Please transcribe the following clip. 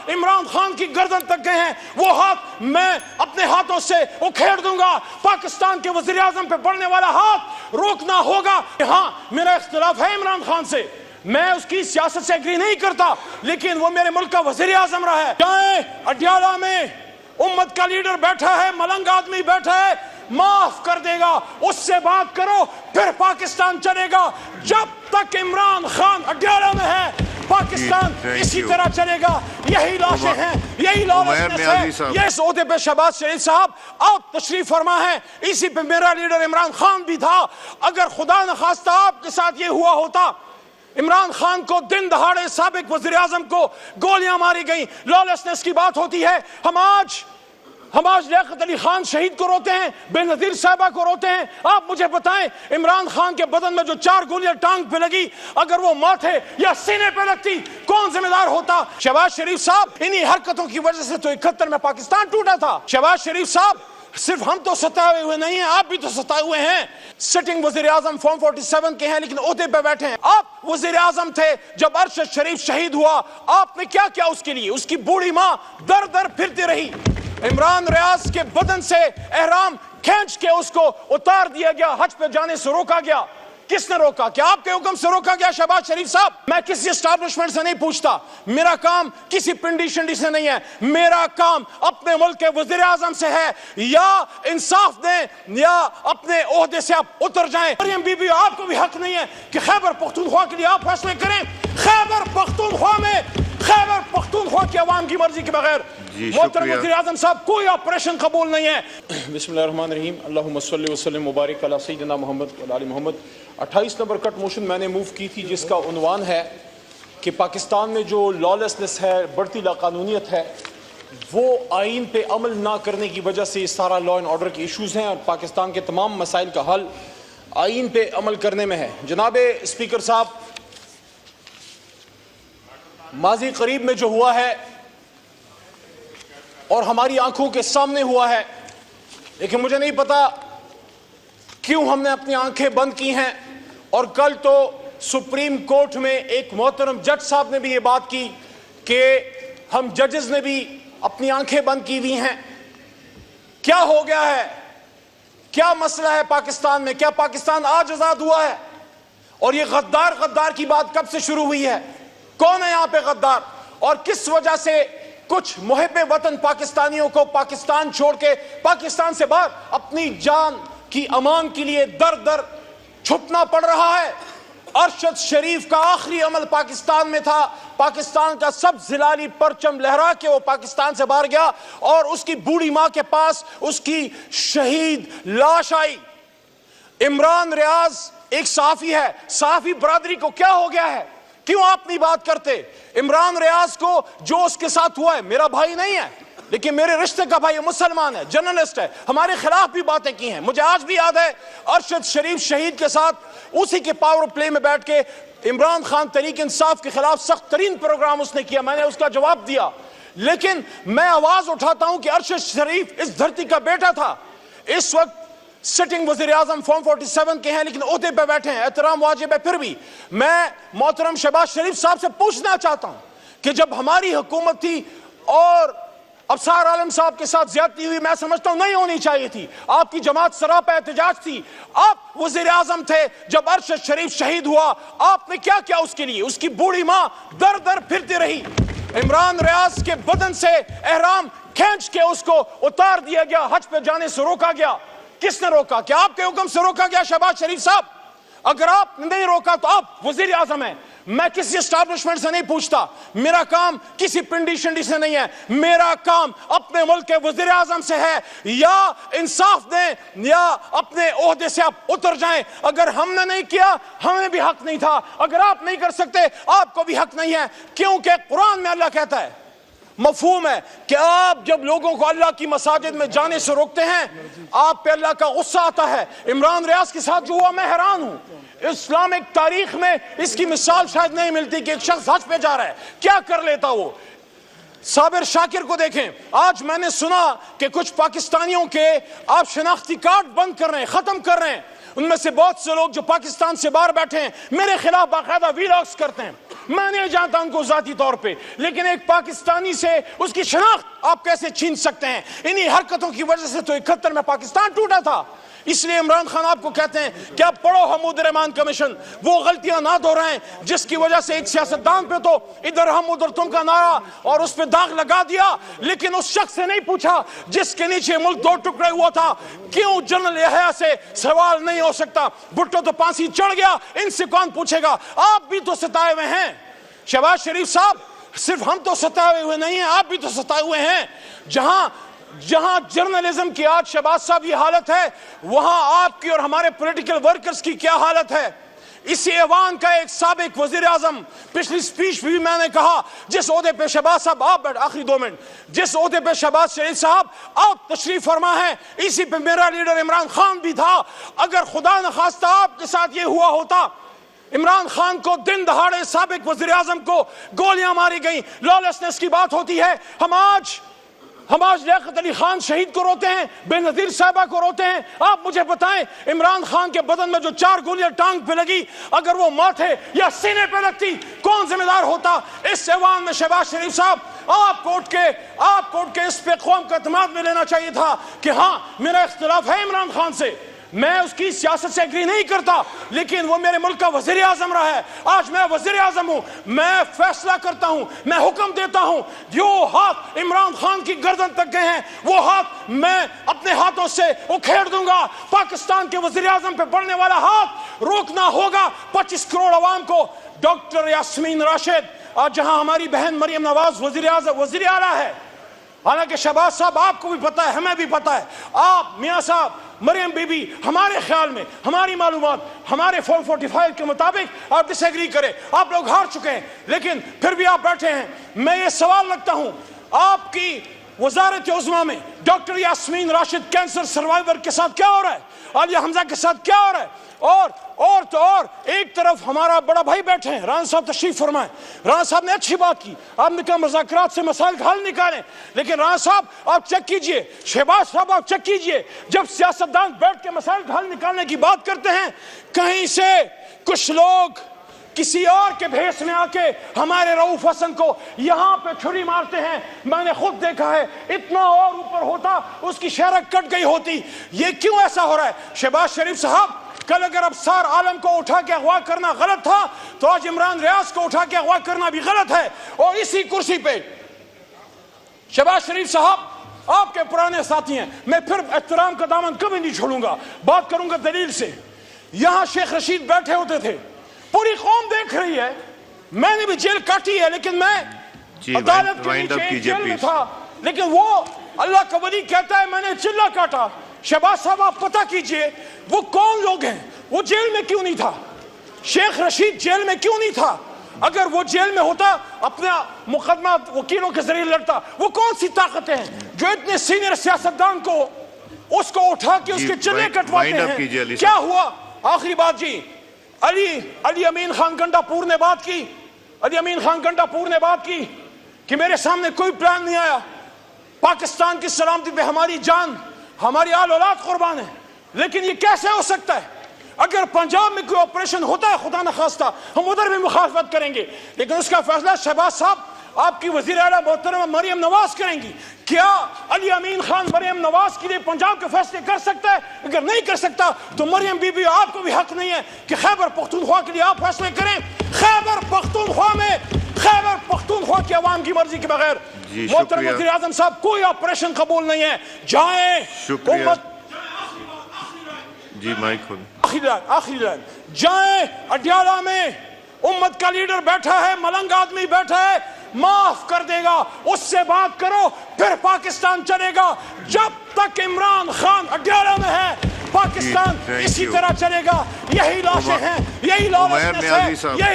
عمران خان کی گردن تک گئے ہیں، وہ ہاتھ میں اپنے ہاتھوں سے اکھیڑ دوں گا۔ پاکستان کے وزیر اعظم پہ بڑھنے والا ہاتھ روکنا ہوگا۔ ہاں میرا اختلاف ہے عمران خان سے، میں اس کی سیاست سے ایگری نہیں کرتا، لیکن وہ میرے ملک کا وزیر اعظم رہا ہے۔ جائیں اڈیالہ میں امت کا لیڈر بیٹھا ہے، ملنگ آدمی بیٹھا ہے، معاف کر دے گا، اس سے بات کرو، پھر پاکستان چلے گا۔ جب تک عمران خان اڈیالہ میں ہے پاکستان اسی طرح چلے گا۔ یہی لاشیں ہیں، یہی لالچنس ہے۔ یہ اس عہدے پہ شہباز شریف صاحب آپ تشریف فرما ہیں، اسی پہ میرا لیڈر عمران خان بھی تھا۔ اگر خدا نخواستہ آپ کے ساتھ یہ ہوا ہوتا، عمران خان کو دن دہاڑے سابق وزیر اعظم کو گولیاں ماری گئیں، لالچنس کی بات ہوتی ہے۔ ہم آج لیاقت علی خان شہید کو روتے ہیں، بے نظیر صاحبہ کو روتے ہیں۔ آپ مجھے بتائیں عمران خان کے بدن میں جو 4 گولیاں ٹانگ پہ لگی، اگر وہ ماتھے یا سینے پہ لگتی کون ذمہ دار ہوتا؟ شہباز شریف صاحب انہی حرکتوں کی وجہ سے تو 71 میں پاکستان ٹوٹا تھا۔ شہباز شریف صاحب صرف ہم تو ستائے ہوئے نہیں ہیں، آپ بھی تو ستائے ہوئے ہیں۔ سٹنگ وزیر اعظم فارم 47 کے ہیں لیکن عہدے پہ بیٹھے ہیں۔ آپ وزیر اعظم تھے جب ارشد شریف شہید ہوا، آپ نے کیا کیا اس کے لیے؟ اس کی بوڑھی ماں در در پھرتی رہی۔ عمران ریاض کے بدن سے احرام کھینچ کے اس کو اتار دیا گیا، حج پہ جانے سے روکا گیا۔ کس نے روکا؟ کیا آپ کے حکم سے روکا گیا شہباز شریف صاحب؟ میں کسی اسٹیبلشمنٹ سے نہیں پوچھتا، میرا کام کسی پنڈی شنڈی سے نہیں ہے، میرا کام اپنے ملک کے وزیر اعظم سے ہے۔ یا انصاف دیں یا اپنے عہدے سے آپ اتر جائیں۔ مریم بی بی آپ کو بھی حق نہیں ہے کہ خیبر پختونخوا کے لیے آپ فیصلے کریں۔ خیبر پختونخوا کی عوام کی مرضی کے بغیر محترم وزیر اعظم صاحب کوئی آپریشن قبول نہیں ہے۔ بسم اللہ الرحمن الرحیم، اللہم صلی وسلم مبارک علی سیدنا محمد و علی محمد۔ 28 نمبر کٹ موشن میں نے موو کی تھی جس کا عنوان ہے کہ پاکستان میں جو لالسنس ہے، بڑھتی لاقانونیت ہے، وہ آئین پہ عمل نہ کرنے کی وجہ سے سارا لا اینڈ آرڈر کے ایشوز ہیں، اور پاکستان کے تمام مسائل کا حل آئین پہ عمل کرنے میں ہے۔ جناب اسپیکر صاحب، ماضی قریب میں جو ہوا ہے اور ہماری آنکھوں کے سامنے ہوا ہے، لیکن مجھے نہیں پتا کیوں ہم نے اپنی آنکھیں بند کی ہیں۔ اور کل تو سپریم کورٹ میں ایک محترم جج صاحب نے بھی یہ بات کی کہ ہم ججز نے بھی اپنی آنکھیں بند کی ہوئی ہیں۔ کیا ہو گیا ہے؟ کیا مسئلہ ہے پاکستان میں؟ کیا پاکستان آج آزاد ہوا ہے؟ اور یہ غدار کی بات کب سے شروع ہوئی ہے؟ کون ہے یہاں پہ غدار؟ اور کس وجہ سے کچھ محب وطن پاکستانیوں کو پاکستان چھوڑ کے پاکستان سے باہر اپنی جان کی امان کے لیے در در چھپنا پڑ رہا ہے؟ ارشد شریف کا آخری عمل پاکستان میں تھا، پاکستان کا سب زلالی پرچم لہرا کے وہ پاکستان سے باہر گیا، اور اس کی بوڑھی ماں کے پاس اس کی شہید لاش آئی۔ عمران ریاض ایک صحافی ہے، صحافی برادری کو کیا ہو گیا ہے؟ کیوں آپ نہیں بات کرتے؟ عمران ریاض کو جو اس کے ساتھ ہوا ہے، میرا بھائی نہیں ہے لیکن میرے رشتے کا بھائی، مسلمان ہے، جرنلسٹ ہے، ہمارے خلاف بھی باتیں کی ہیں۔ مجھے آج بھی یاد ہے ارشد شریف شہید کے ساتھ اسی کے پاور پلے میں بیٹھ کے عمران خان تحریک انصاف کے خلاف سخت ترین پروگرام اس نے کیا، میں نے اس کا جواب دیا۔ لیکن میں آواز اٹھاتا ہوں کہ ارشد شریف اس دھرتی کا بیٹا تھا، اس وقت سٹنگ وزیر اعظم فارم 47 کے ہیں لیکن عہدے پہ بیٹھے ہیں، احترام واجب ہے۔ پھر بھی میں محترم شہباز شریف صاحب سے پوچھنا چاہتا ہوں کہ جب ہماری حکومت تھی اور ابصار عالم صاحب کے ساتھ زیادتی ہوئی، میں سمجھتا ہوں نہیں ہونی چاہیے تھی، آپ کی جماعت سراپا احتجاج تھی، آپ وزیر اعظم تھے جب ارشد شریف شہید ہوا، آپ نے کیا کیا اس کے لیے؟ اس کی بوڑھی ماں در در پھرتی رہی۔ عمران ریاض کے بدن سے احرام کھینچ کے اس کو اتار دیا گیا، حج پہ جانے سے روکا گیا۔ کس نے روکا؟ کیا آپ کے حکم سے روکا گیا شہباز شریف صاحب؟ اگر آپ نے نہیں روکا تو آپ وزیر اعظم ہیں۔ میں کسی اسٹیبلشمنٹ سے نہیں پوچھتا، میرا کام کسی پنڈی شنڈی سے نہیں ہے، میرا کام اپنے ملک کے وزیر اعظم سے ہے۔ یا انصاف دیں یا اپنے عہدے سے آپ اتر جائیں۔ اگر ہم نے نہیں کیا ہمیں بھی حق نہیں تھا، اگر آپ نہیں کر سکتے آپ کو بھی حق نہیں ہے، کیونکہ قرآن میں اللہ کہتا ہے، مفہوم ہے کہ آپ جب لوگوں کو اللہ کی مساجد میں جانے سے روکتے ہیں آپ پہ اللہ کا غصہ آتا ہے۔ عمران ریاض کے ساتھ جو ہوا میں حیران ہوں، اسلامک تاریخ میں اس کی مثال شاید نہیں ملتی کہ ایک شخص حج پہ جا رہا ہے، کیا کر لیتا وہ۔ صابر شاکر کو دیکھیں، آج میں نے سنا کہ کچھ پاکستانیوں کے آپ شناختی کارڈ بند کر رہے ہیں، ختم کر رہے ہیں، ان میں سے بہت سے لوگ جو پاکستان سے باہر بیٹھے ہیں میرے خلاف باقاعدہ ویلاگز کرتے ہیں۔ میں نہیں جانتا ان کو ذاتی طور پہ، لیکن ایک پاکستانی سے اس کی شناخت آپ کیسے چھین سکتے ہیں؟ انہی حرکتوں کی وجہ سے تو 71 میں پاکستان ٹوٹا تھا۔ اس لیے عمران خان آپ کو کہتے ہیں کہ آپ پڑھو حمود الرحمان کمیشن، وہ غلطیاں نہ دہرائیں جس کی وجہ سے ایک سیاستدان پہ تو ادھر ہم ادھر تم کا نعرہ اور اس پہ داغ لگا دیا، لیکن اس شخص سے نہیں پوچھا جس کے نیچے ملک 2 ٹکڑے ہوا تھا۔ کیوں جنرل یحییٰ سے سوال نہیں ہو سکتا؟ بھٹو تو پھانسی چڑھ گیا، ان سے کون پوچھے گا؟ آپ بھی تو ستائے ہوئے ہیں شہباز شریف صاحب، صرف ہم تو ستائے ہوئے نہیں ہیں، آپ بھی تو ستائے ہوئے ہیں۔ جہاں جرنلزم کی آج شہباز صاحب یہ حالت ہے، وہاں آپ کی اور ہمارے پولیٹیکل ورکرز کی کیا حالت ہے؟ اسی ایوان کا ایک سابق وزیر اعظم، پچھلی سپیچ بھی میں نے کہا، جس عہدے پہ شہباز صاحب آپ بیٹھ آخری 2 منٹ، جس عہدے پہ شہباز شریف صاحب آپ تشریف فرما ہے، اسی پہ میرا لیڈر عمران خان بھی تھا۔ اگر خدا نخواستہ آپ کے ساتھ یہ ہوا ہوتا، عمران خان کو دن دہاڑے سابق وزیر اعظم کو گولیاں ماری گئیں، لالسنس کی بات ہوتی ہے، ہم آج لیاقت علی خان شہید کو روتے ہیں، بے نظیر صاحبہ کو روتے ہیں۔ آپ مجھے بتائیں عمران خان کے بدن میں جو 4 گولیاں ٹانگ پہ لگی، اگر وہ ماتھے یا سینے پہ لگتی کون ذمہ دار ہوتا؟ اس ایوان میں شہباز شریف صاحب آپ کوٹ کے اس پہ قوم کا اعتماد میں لینا چاہیے تھا کہ ہاں میرا اختلاف ہے عمران خان سے، میں اس کی سیاست سے ایگری نہیں کرتا، لیکن وہ میرے ملک کا وزیر اعظم رہا ہے۔ آج میں وزیر اعظم ہوں، میں فیصلہ کرتا ہوں، میں حکم دیتا ہوں۔ جو ہاتھ عمران خان کی گردن تک گئے ہیں وہ ہاتھ میں اپنے ہاتھوں سے اکھیڑ دوں گا۔ پاکستان کے وزیر اعظم پہ بڑھنے والا ہاتھ روکنا ہوگا۔ 25 کروڑ عوام کو ڈاکٹر یاسمین راشد، آج جہاں ہماری بہن مریم نواز وزیر اعلیٰ ہے، حالانکہ شہباز صاحب آپ کو بھی پتا ہے، ہمیں بھی پتا ہے، آپ میاں صاحب مریم بی بی، ہمارے خیال میں ہماری معلومات ہمارے فارم 45 کے مطابق آپ ڈس ایگری کریں، آپ لوگ ہار چکے ہیں، لیکن پھر بھی آپ بیٹھے ہیں۔ میں یہ سوال رکھتا ہوں، آپ کی وزارت عظمیٰ میں doctor Yasmin Rashid cancer survivor کے ساتھ کیا ہو رہا ہے؟ عالیہ حمزہ کے ساتھ کیا ہو رہا ہے؟ اور ایک طرف ہمارا بڑا بھائی بیٹھے ہیں، رانا صاحب تشریف فرمائیں۔ رانا صاحب نے اچھی بات کی، آپ نے کہا مذاکرات سے مسائل کا حل نکالیں، لیکن رانا صاحب آپ چیک کیجئے، شہباز صاحب آپ چیک کیجئے، جب سیاستدان بیٹھ کے مسائل کا حل نکالنے کی بات کرتے ہیں، کہیں سے کچھ لوگ کسی اور کے بھیس میں آ کے ہمارے رؤوف حسن کو یہاں پہ چھری مارتے ہیں۔ میں نے خود دیکھا ہے، اتنا اور اوپر ہوتا اس کی شہرت کٹ گئی ہوتی۔ یہ کیوں ایسا ہو رہا ہے؟ شہباز شریف صاحب، کل اگر ابصار عالم کو اٹھا کے اغوا کرنا غلط تھا تو آج عمران ریاض کو اٹھا کے اغوا کرنا بھی غلط ہے۔ اور اسی کرسی پہ شہباز شریف صاحب آپ کے پرانے ساتھی ہیں، میں پھر احترام کا دامن کبھی نہیں چھوڑوں گا، بات کروں گا دلیل سے۔ یہاں شیخ رشید بیٹھے ہوتے تھے، پوری قوم دیکھ رہی ہے، میں نے بھی جیل کاٹی ہے، لیکن میں عدالت کے نیچے جیل میں تھا، لیکن وہ اللہ کا ولی کہتا ہے میں نے چلہ کاٹا۔ شہباز صاحب آپ پتہ کیجئے وہ کون لوگ ہیں، وہ جیل میں کیوں نہیں تھا؟ شیخ رشید جیل میں کیوں نہیں تھا؟ اگر وہ جیل میں ہوتا اپنا مقدمہ وکیلوں کے ذریعے لڑتا۔ وہ کون سی طاقتیں ہیں جو اتنے سینئر سیاستدان کو اس کو اٹھا کے اس کے چلے کٹواتے ہیں؟ کیا ہوا؟ آخری بات جی، علی امین خان گنڈا پور نے بات کی، علی امین خان گنڈا پور نے بات کی کہ میرے سامنے کوئی پلان نہیں آیا، پاکستان کی سلامتی پہ ہماری جان ہماری آل اولاد قربان ہے، لیکن یہ کیسے ہو سکتا ہے؟ اگر پنجاب میں کوئی آپریشن ہوتا ہے خدا نخواستہ ہم ادھر بھی مخالفت کریں گے، لیکن اس کا فیصلہ شہباز صاحب آپ کی وزیر اعلیٰ محترمہ مریم نواز کریں گی۔ کیا علی امین خان مریم نواز کے لیے پنجاب کے فیصلے کر سکتا ہے؟ اگر نہیں کر سکتا تو مریم بی بی آپ کو بھی حق نہیں ہے کہ خیبر پختونخوا کے لیے آپ فیصلے کریں۔ خیبر پختونخوا کی عوام کی مرضی کے بغیر محترم وزیر اعظم صاحب کوئی آپریشن قبول نہیں ہے۔ جائیں جی مائک کھولیں، آخری لائن جائیں، اڈیالہ میں امت کا لیڈر بیٹھا ہے، ملنگ آدمی بیٹھا ہے، معاف کر دے گا، اس سے بات کرو، پھر پاکستان چلے گا۔ جب تک عمران خان اڈیالہ میں ہے پاکستان اسی طرح چلے گا۔ یہی لاشیں ہیں، یہی لالچ ہے، یہی